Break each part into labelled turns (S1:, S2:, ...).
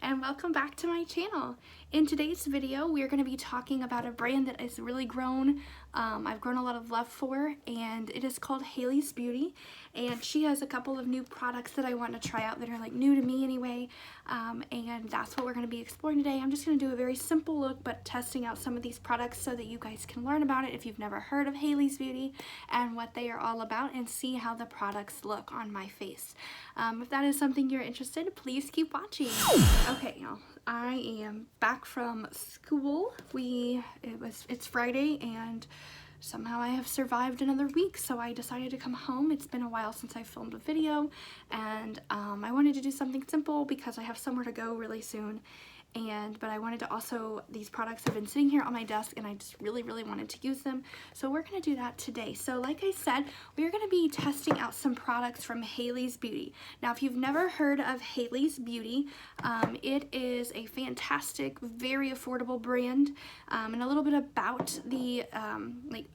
S1: and welcome back to my channel. In today's video, we're going to be talking about a brand that has really grown. I've grown a lot of love for, and it is called Hailey's Beauty. And she has a couple of new products that I want to try out that are like new to me anyway. And that's what we're going to be exploring today. I'm just going to do a very simple look, but testing out some of these products so that you guys can learn about it if you've never heard of Hailey's Beauty and what they are all about, and see how the products look on my face. If that is something you're interested in, please keep watching. Okay, y'all, I am back from school. It's Friday, and somehow I have survived another week, so I decided to come home. It's been a while since I filmed a video, and I wanted to do something simple because I have somewhere to go really soon. But I wanted to also, these products have been sitting here on my desk and I just really wanted to use them. So we're going to do that today. So like I said, we're going to be testing out some products from Hailey's Beauty. Now, if you've never heard of Hailey's Beauty, it is a fantastic, very affordable brand. And a little bit about the,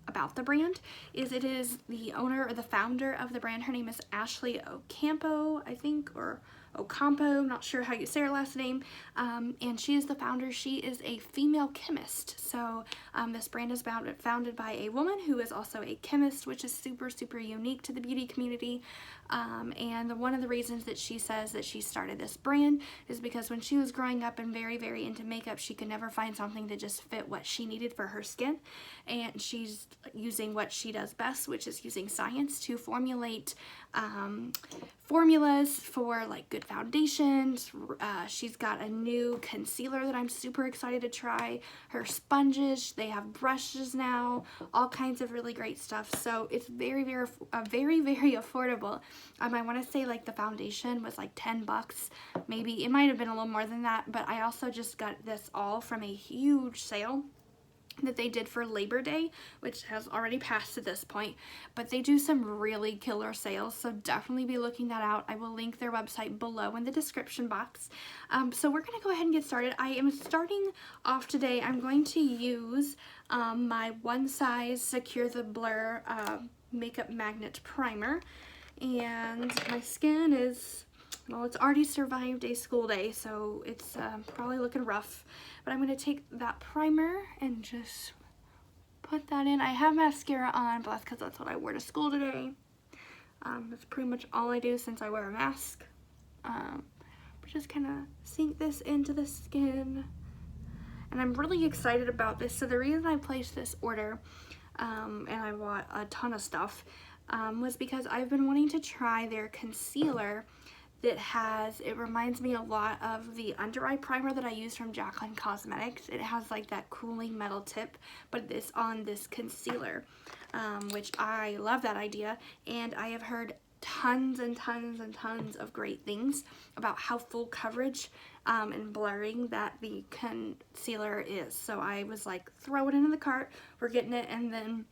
S1: about the brand is it is the owner or the founder of the brand. Her name is Ashley Ocampo, I think, or Ocampo, I'm not sure how you say her last name, and she is the founder. She is a female chemist, so this brand is founded by a woman who is also a chemist, which is super unique to the beauty community. And one of the reasons that she says that she started this brand is because when she was growing up and very into makeup, she could never find something that just fit what she needed for her skin, and she's using what she does best, which is using science to formulate formulas for like good foundations. She's got a new concealer that I'm super excited to try. Her sponges, they have brushes now, all kinds of really great stuff. So it's very affordable. I want to say like the foundation was like 10 bucks, maybe. It might have been a little more than that, but I also just got this all from a huge sale that they did for Labor Day, which has already passed at this point, but they do some really killer sales, so definitely be looking that out. I will link their website below in the description box. So we're gonna go ahead and get started. I am starting off today. I'm going to use my One Size Secure the Blur Makeup Magnet Primer, and my skin is, well, it's already survived a school day, so it's probably looking rough. But I'm going to take that primer and just put that in. I have mascara on, but that's because that's what I wore to school today. That's pretty much all I do since I wear a mask. But just kind of sink this into the skin. And I'm really excited about this. So the reason I placed this order, and I bought a ton of stuff, was because I've been wanting to try their concealer that has, it reminds me a lot of the under eye primer that I use from Jaclyn Cosmetics. It has like that cooling metal tip, but it's on this concealer, which I love that idea. And I have heard tons and tons of great things about how full coverage and blurring that the concealer is. So I was like, throw it into the cart, we're getting it. And then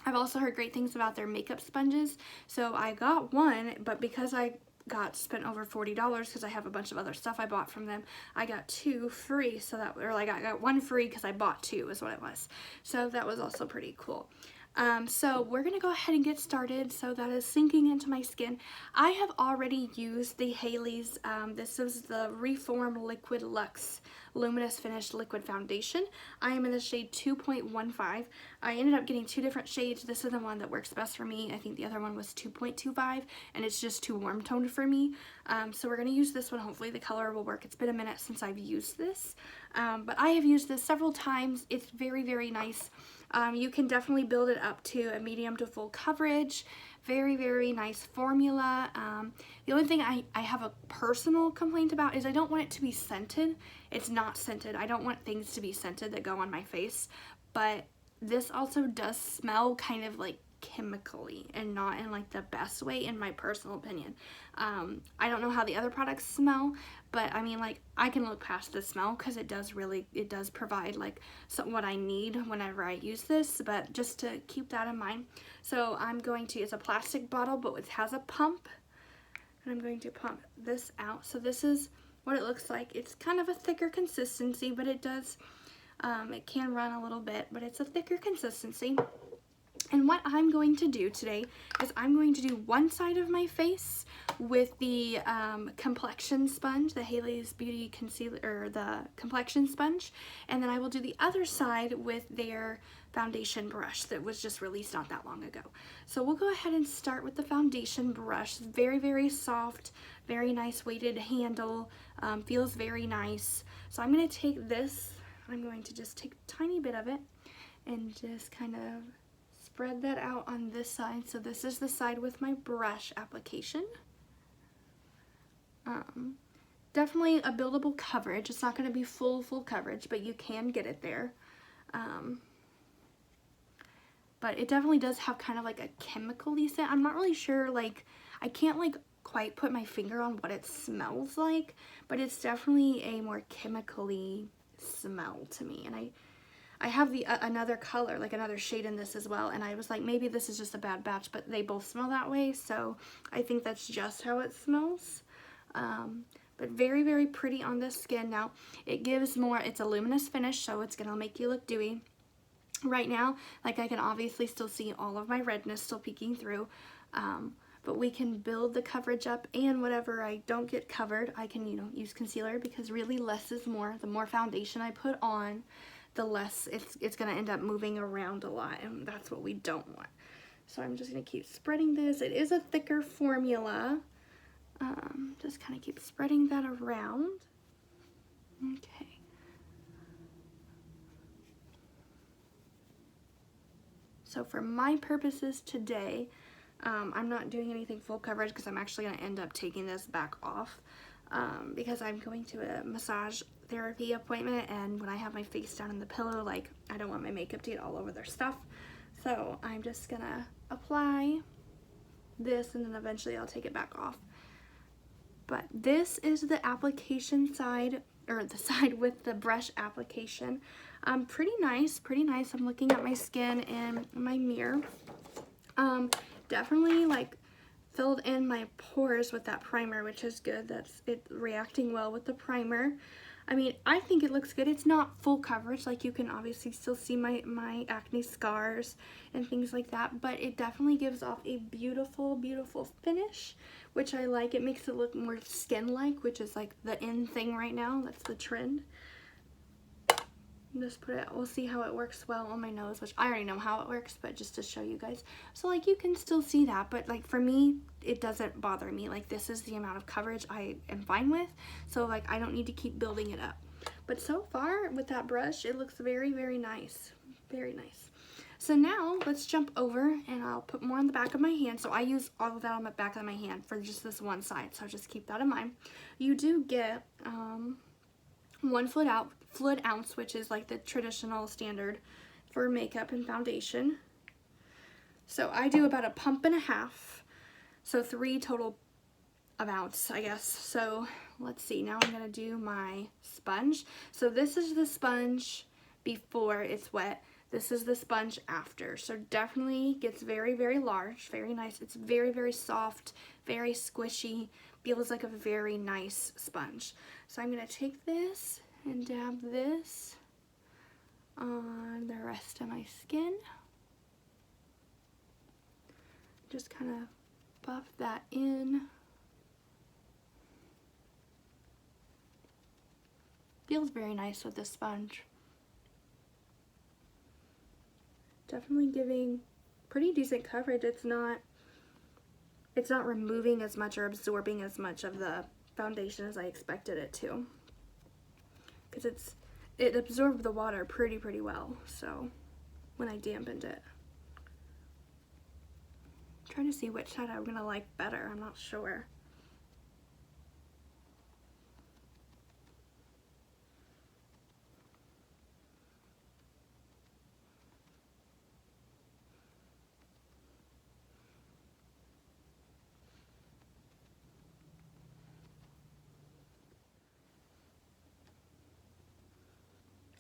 S1: I've also heard great things about their makeup sponges. So I got one, but because I spent over $40 because I have a bunch of other stuff I bought from them, I got two free, so that, or like I got one free because I bought two is what it was. So that was also pretty cool. So we're gonna go ahead and get started. So that is sinking into my skin. I have already used the Hailey's, this is the Reform Liquid Luxe Luminous Finish Liquid Foundation. I am in the shade 2.15. I ended up getting two different shades. This is the one that works best for me. I think the other one was 2.25, and it's just too warm toned for me. So we're gonna use this one. Hopefully the color will work. It's been a minute since I've used this, but I have used this several times. It's very nice. You can definitely build it up to a medium to full coverage. Very nice formula. The only thing I have a personal complaint about is I don't want it to be scented. It's not scented. I don't want things to be scented that go on my face, but this also does smell kind of like chemically and not in like the best way, in my personal opinion. I don't know how the other products smell, but I mean, like, I can look past the smell because it does provide like what I need whenever I use this, but just to keep that in mind. So I'm going to, it's a plastic bottle, but it has a pump, and I'm going to pump this out. So this is what it looks like. It's kind of a thicker consistency, but it does, it can run a little bit, but it's a thicker consistency. And what I'm going to do today is I'm going to do one side of my face with the Complexion sponge, the Haley's Beauty Concealer, or the Complexion sponge, and then I will do the other side with their foundation brush that was just released not that long ago. So we'll go ahead and start with the foundation brush. Very, very soft, very nice weighted handle, feels very nice. So I'm going to take this, I'm going to just take a tiny bit of it and just kind of spread that out on this side. So this is the side with my brush application. Definitely a buildable coverage. It's not going to be full coverage, but you can get it there. But it definitely does have kind of like a chemical-y scent. I'm not really sure, like, I can't like quite put my finger on what it smells like, but it's definitely a more chemically smell to me. And I have the another color, like another shade in this as well, and I was like, maybe this is just a bad batch, but they both smell that way, so I think that's just how it smells. But very, very pretty on the skin. Now, it gives more, it's a luminous finish, so it's gonna make you look dewy. Right now, like, I can obviously still see all of my redness still peeking through, but we can build the coverage up, and whatever I don't get covered, I can, you know, use concealer, because really less is more. The more foundation I put on, the less it's going to end up moving around a lot, and that's what we don't want. So I'm just going to keep spreading this. It is a thicker formula. Just kind of keep spreading that around. Okay. So for my purposes today, I'm not doing anything full coverage because I'm actually going to end up taking this back off because I'm going to a massage therapy appointment, and when I have my face down in the pillow, like, I don't want my makeup to get all over their stuff. So I'm just gonna apply this, and then eventually I'll take it back off. But this is the application side, or the side with the brush application. Pretty nice, pretty nice. I'm looking at my skin in my mirror. Definitely like filled in my pores with that primer, which is good. That's it reacting well with the primer. I mean, I think it looks good. It's not full coverage, like you can obviously still see my acne scars and things like that, but it definitely gives off a beautiful, beautiful finish, which I like. It makes it look more skin-like, which is like the in thing right now. That's the trend. Just put it, we'll see how it works well on my nose, which I already know how it works, but just to show you guys. So like you can still see that, but like for me, it doesn't bother me. Like this is the amount of coverage I am fine with. So like I don't need to keep building it up. But so far with that brush, it looks very, very nice. Very nice. So now let's jump over and I'll put more on the back of my hand. So I use all of that on the back of my hand for just this one side. So just keep that in mind. You do get 1 fluid ounce, which is like the traditional standard for makeup and foundation. So I do about a pump and a half, so 3 total of ounce, I guess. So let's see, now I'm gonna do my sponge. So this is the sponge before it's wet. This is the sponge after. So definitely gets very, very large, very nice. It's very, very soft, very squishy, feels like a very nice sponge. So I'm gonna take this and dab this on the rest of my skin. Just kind of buff that in. Feels very nice with this sponge. Definitely giving pretty decent coverage. It's not removing as much or absorbing as much of the foundation as I expected it to. Because it absorbed the water pretty well, so when I dampened it. I'm trying to see which side I'm gonna like better, I'm not sure.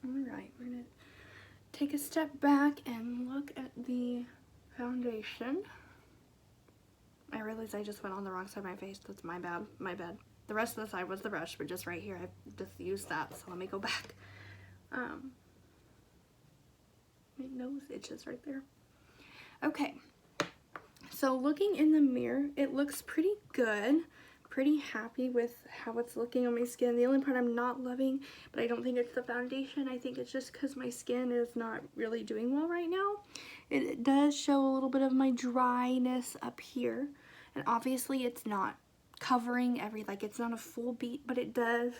S1: Alright, we're going to take a step back and look at the foundation. I realized I just went on the wrong side of my face. That's my bad. My bad. The rest of the side was the brush, but just right here I just used that, so let me go back. My nose itches right there. Okay, so looking in the mirror, it looks pretty good. Pretty happy with how it's looking on my skin. The only part I'm not loving, but I don't think it's the foundation. I think it's just because my skin is not really doing well right now. It does show a little bit of my dryness up here. And obviously it's not covering it's not a full beat, but it does,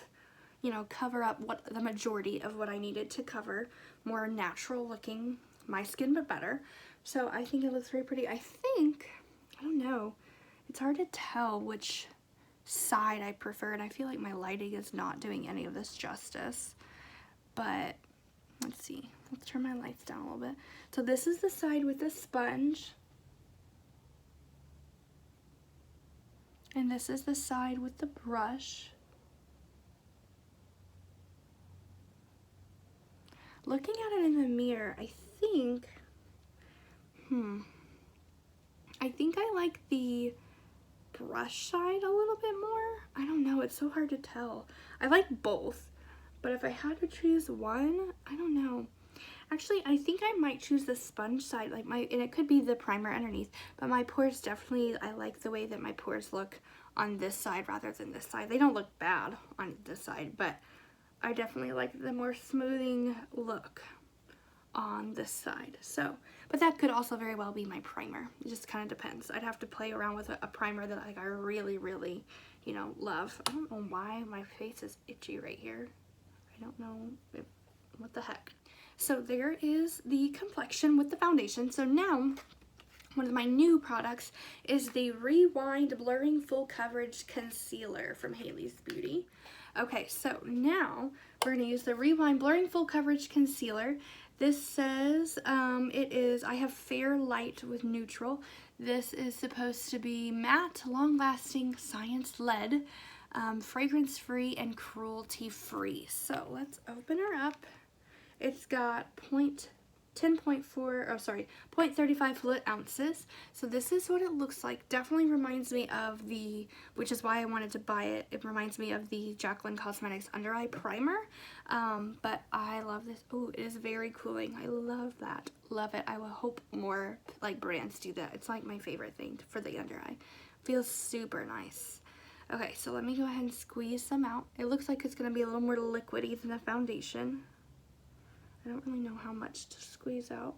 S1: you know, cover up what the majority of what I needed to cover. More natural looking, my skin, but better. So I think it looks very pretty. I don't know. It's hard to tell which side I prefer, and I feel like my lighting is not doing any of this justice, but let's see, let's turn my lights down a little bit. So this is the side with the sponge, and this is the side with the brush. Looking at it in the mirror, I think I like the brush side a little bit more. I don't know, it's so hard to tell. I like both, but if I had to choose one, I don't know. Actually, I think I might choose the sponge side, and it could be the primer underneath, but my pores definitely, I like the way that my pores look on this side rather than this side. They don't look bad on this side, but I definitely like the more smoothing look on this side. So, but that could also very well be my primer. It just kind of depends. I'd have to play around with a primer that I really, really, you know, love. I don't know why my face is itchy right here. I don't know what the heck. So there is the Complexion with the foundation. So now one of my new products is the Rewind Blurring Full Coverage Concealer from Hailey's Beauty. Okay, so now we're going to use the Rewind Blurring Full Coverage Concealer. This says I have fair light with neutral. This is supposed to be matte, long-lasting, science-led, fragrance-free, and cruelty-free. So let's open her up. It's got 0.35 fluid ounces. So this is what it looks like. Definitely reminds me of which is why I wanted to buy it. It reminds me of the Jaclyn Cosmetics Under Eye Primer. But I love this. Oh, it is very cooling. I love that. Love it. I will hope more brands do that. It's like my favorite thing for the under eye. Feels super nice. Okay, so let me go ahead and squeeze some out. It looks like it's going to be a little more liquidy than the foundation. I don't really know how much to squeeze out.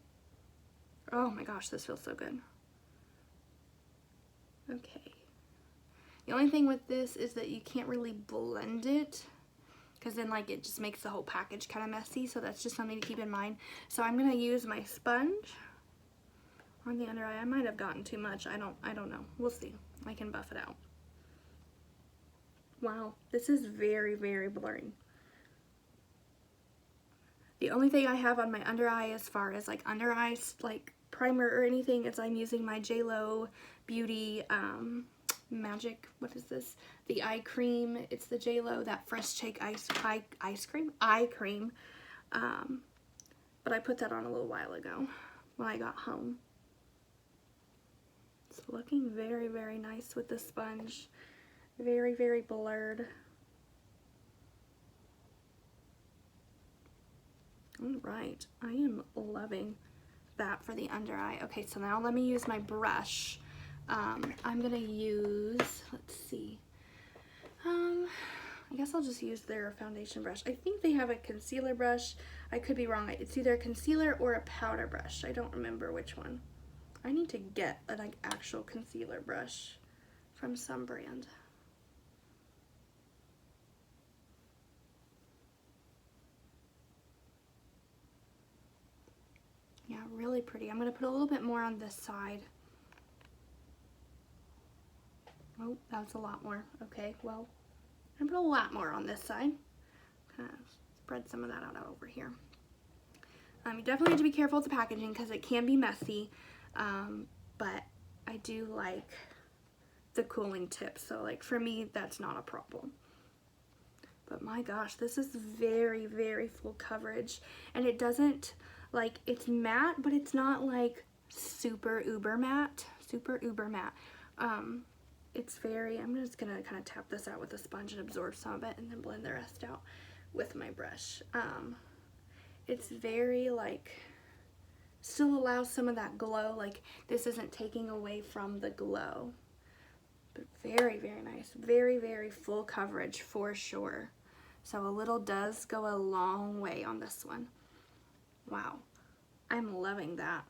S1: Oh my gosh, this feels so good. Okay. The only thing with this is that you can't really blend it, because then it just makes the whole package kind of messy. So that's just something to keep in mind. So I'm gonna use my sponge on the under eye. I might have gotten too much. I don't know. We'll see. I can buff it out. Wow, this is very, very blurry. The only thing I have on my under eye as far as under eye primer or anything is I'm using my JLo Beauty Magic, what is this? The eye cream. It's the JLo, that Fresh Take eye cream. But I put that on a little while ago when I got home. It's looking very, very nice with the sponge. Very, very blurred. Alright, I am loving that for the under eye. Okay, so now let me use my brush. I'm gonna use, let's see, I guess I'll just use their foundation brush. I think they have a concealer brush. I could be wrong. It's either a concealer or a powder brush. I don't remember which one. I need to get an actual concealer brush from some brand. Yeah, really pretty. I'm going to put a little bit more on this side. Oh, that's a lot more. Okay, well, I'm going to put a lot more on this side. Kind of spread some of that out over here. You definitely need to be careful with the packaging because it can be messy, but I do like the cooling tip. So for me, that's not a problem. But my gosh, this is very, very full coverage, and it doesn't, it's matte, but it's not super uber matte. It's very, I'm just gonna kind of tap this out with a sponge and absorb some of it and then blend the rest out with my brush. It's very still allows some of that glow. Like, this isn't taking away from the glow. But very, very nice. Very, very full coverage for sure. So a little does go a long way on this one. Wow. I'm loving that.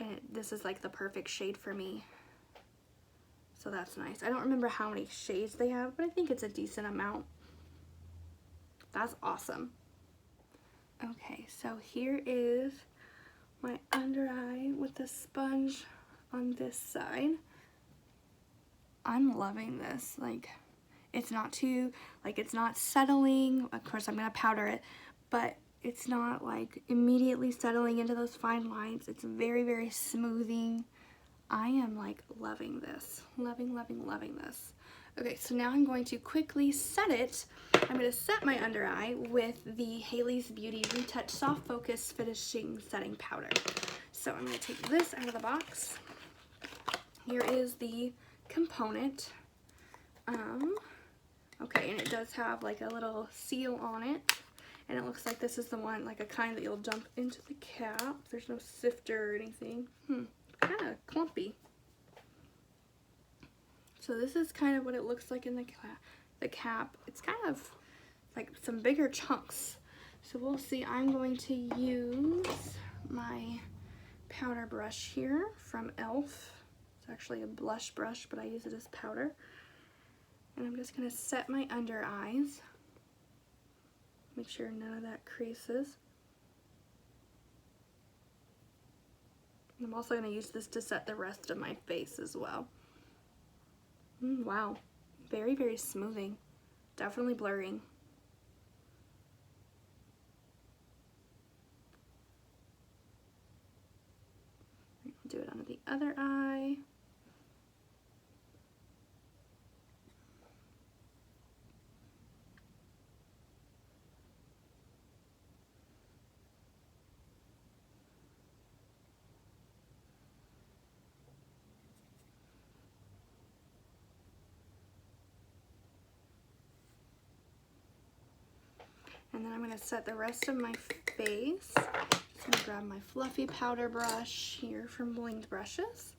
S1: And this is like the perfect shade for me. So that's nice. I don't remember how many shades they have, but I think it's a decent amount. That's awesome. Okay, so here is my under eye with the sponge on this side. I'm loving this. Like, it's not too, like, it's not settling. Of course, I'm gonna powder it, but it's not like immediately settling into those fine lines. It's very, very smoothing. I am like loving this. Loving, loving, loving this. Okay, so now I'm going to quickly set it. I'm going to set my under eye with the Haley's Beauty Retouch Soft Focus Finishing Setting Powder. So I'm going to take this out of the box. Here is the component. Okay, and it does have like a little seal on it. And it looks like this is the one, like a kind that you'll dump into the cap. There's no sifter or anything. Kind of clumpy. So this is kind of what it looks like in the cap. It's kind of like some bigger chunks. So we'll see. I'm going to use my powder brush here from e.l.f. It's actually a blush brush, but I use it as powder. And I'm just going to set my under eyes. Make sure none of that creases. I'm also going to use this to set the rest of my face as well. Wow. Very, very smoothing. Definitely blurring. I'll do it on the other eye. And then I'm going to set the rest of my face. I'm going to grab my fluffy powder brush here from Blinged Brushes.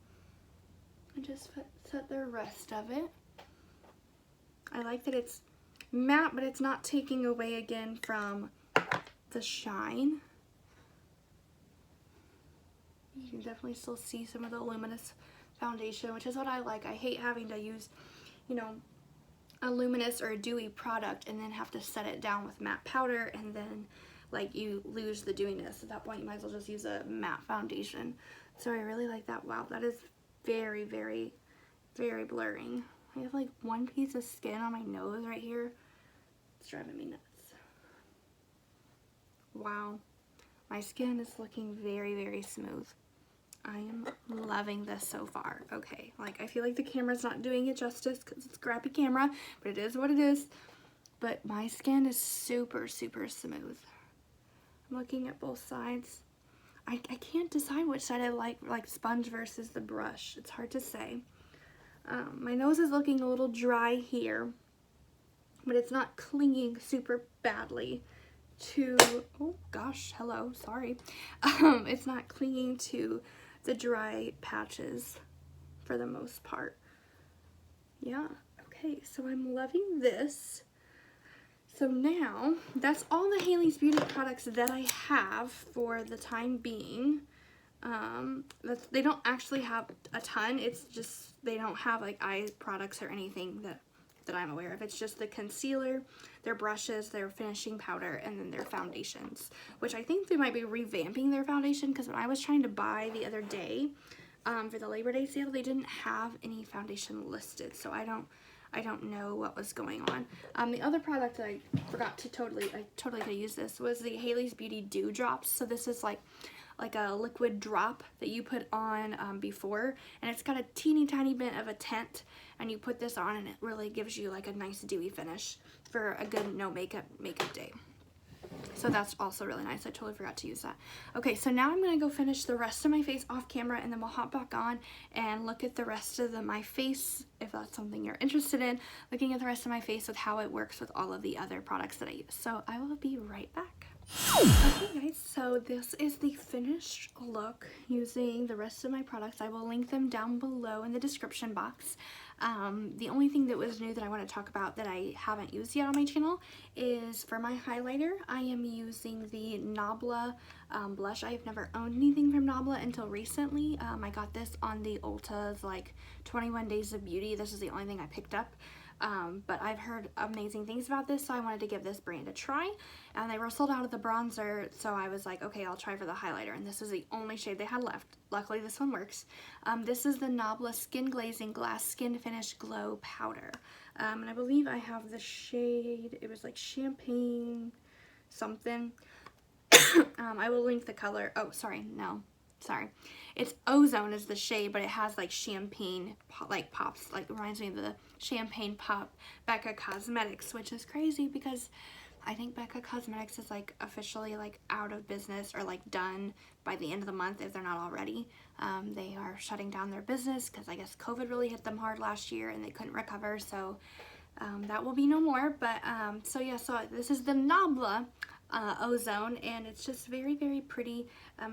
S1: And just set the rest of it. I like that it's matte, but it's not taking away again from the shine. You can definitely still see some of the luminous foundation, which is what I like. I hate having to use, you know, a luminous or a dewy product and then have to set it down with matte powder, and then like you lose the dewiness. At that point you might as well just use a matte foundation. So I really like that. Wow, that is very, very, very blurring. I have like one piece of skin on my nose right here. It's driving me nuts. Wow, my skin is looking very, very smooth. I am loving this so far. Okay, like I feel like the camera's not doing it justice because it's a crappy camera, but it is what it is. But my skin is super, super smooth. I'm looking at both sides. I can't decide which side I like sponge versus the brush. It's hard to say. My nose is looking a little dry here, but it's not clinging super badly to, oh gosh, hello, sorry. It's not clinging to the dry patches for the most part. Yeah, okay, so I'm loving this. So now, that's all the Haley's Beauty products that I have for the time being. They don't actually have a ton. It's just, they don't have like eye products or anything that I'm aware of. It's just the concealer, their brushes, their finishing powder, and then their foundations, which I think they might be revamping their foundation, because when I was trying to buy the other day for the Labor Day sale, they didn't have any foundation listed, so I don't know what was going on. The other product that I forgot to totally could use this was the Haley's Beauty Dewdrops. So this is like a liquid drop that you put on before, and it's got a teeny tiny bit of a tint, and you put this on and it really gives you like a nice dewy finish for a good no makeup day. So that's also really nice. I totally forgot to use that. Okay, so now I'm going to go finish the rest of my face off camera, and then we'll hop back on and look at the rest of my face, if that's something you're interested in, looking at the rest of my face with how it works with all of the other products that I use. So I will be right back. Okay guys, so this is the finished look using the rest of my products. I will link them down below in the description box. The only thing that was new that I want to talk about that I haven't used yet on my channel is for my highlighter. I am using the Nabla Blush. I've never owned anything from Nabla until recently. I got this on the Ulta's like 21 Days of Beauty. This is the only thing I picked up. But I've heard amazing things about this, so I wanted to give this brand a try. And they were sold out of the bronzer, so I was like, okay, I'll try for the highlighter. And this is the only shade they had left. Luckily, this one works. This is the Nabla Skin Glazing Glass Skin Finish Glow Powder. And I believe I have the shade, it was like champagne something. I will link the color. Oh, sorry, no. Sorry, it's Ozone is the shade, but it has like champagne like pops, like reminds me of the Champagne Pop Becca Cosmetics, which is crazy because I think Becca Cosmetics is like officially like out of business or like done by the end of the month if they're not already. They are shutting down their business because I guess COVID really hit them hard last year and they couldn't recover, so that will be no more. But so yeah, so this is the Nabla Ozone, and it's just very, very pretty,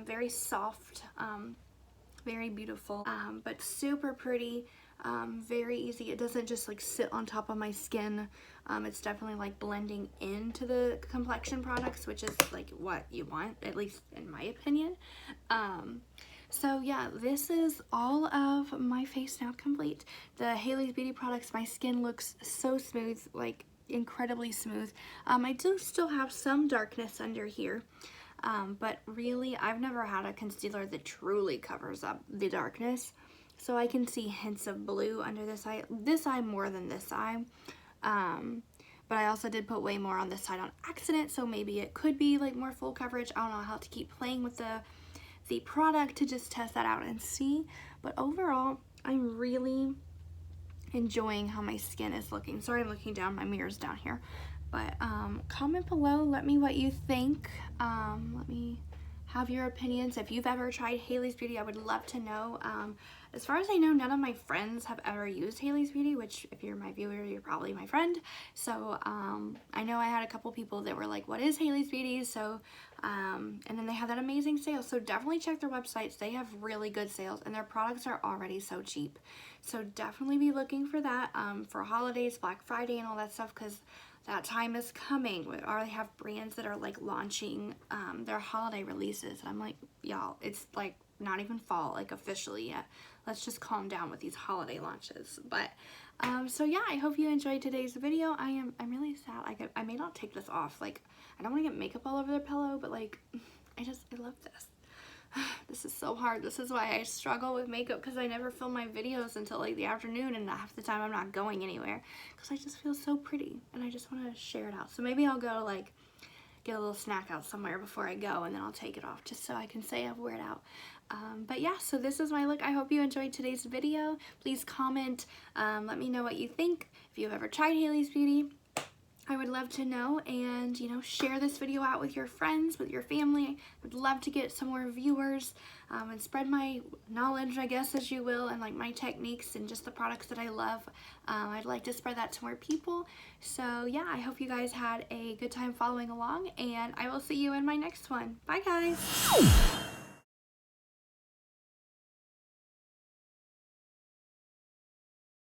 S1: very soft, very beautiful, but super pretty, very easy. It doesn't just like sit on top of my skin. It's definitely like blending into the complexion products, which is like what you want, at least in my opinion. So yeah, this is all of my face now complete. The Hailey's Beauty products, my skin looks so smooth, like incredibly smooth. I do still have some darkness under here, but really I've never had a concealer that truly covers up the darkness, so I can see hints of blue under this eye more than this eye, but I also did put way more on this side on accident, so maybe it could be like more full coverage. I don't know, how to keep playing with the product to just test that out and see, but overall I'm really enjoying how my skin is looking. Sorry, I'm looking down, my mirror's down here. But comment below, let me what you think. Let me have your opinions. If you've ever tried Hailey's Beauty, I would love to know. As far as I know, none of my friends have ever used Hailey's Beauty, which if you're my viewer, you're probably my friend. So I know I had a couple people that were like, what is Hailey's Beauty? So and then they have that amazing sale, so definitely check their websites. They have really good sales and their products are already so cheap, so definitely be looking for that for holidays, Black Friday and all that stuff, because that time is coming. We already have brands that are like launching their holiday releases, and I'm like, y'all, it's like not even fall like officially yet. Let's just calm down with these holiday launches. But so yeah, I hope you enjoyed today's video. I'm really sad. I may not take this off. Like, I don't want to get makeup all over the pillow, but like, I love this. This is so hard. This is why I struggle with makeup, because I never film my videos until like the afternoon, and half the time I'm not going anywhere because I just feel so pretty and I just want to share it out. So maybe I'll go like get a little snack out somewhere before I go, and then I'll take it off just so I can say I've worn it out. But yeah, so this is my look. I hope you enjoyed today's video. Please comment, let me know what you think. If you've ever tried Hailey's Beauty, I would love to know, and you know, share this video out with your friends, with your family. I would love to get some more viewers and spread my knowledge, I guess, as you will, and like my techniques and just the products that I love. I'd like to spread that to more people. So yeah, I hope you guys had a good time following along, and I will see you in my next one. Bye guys!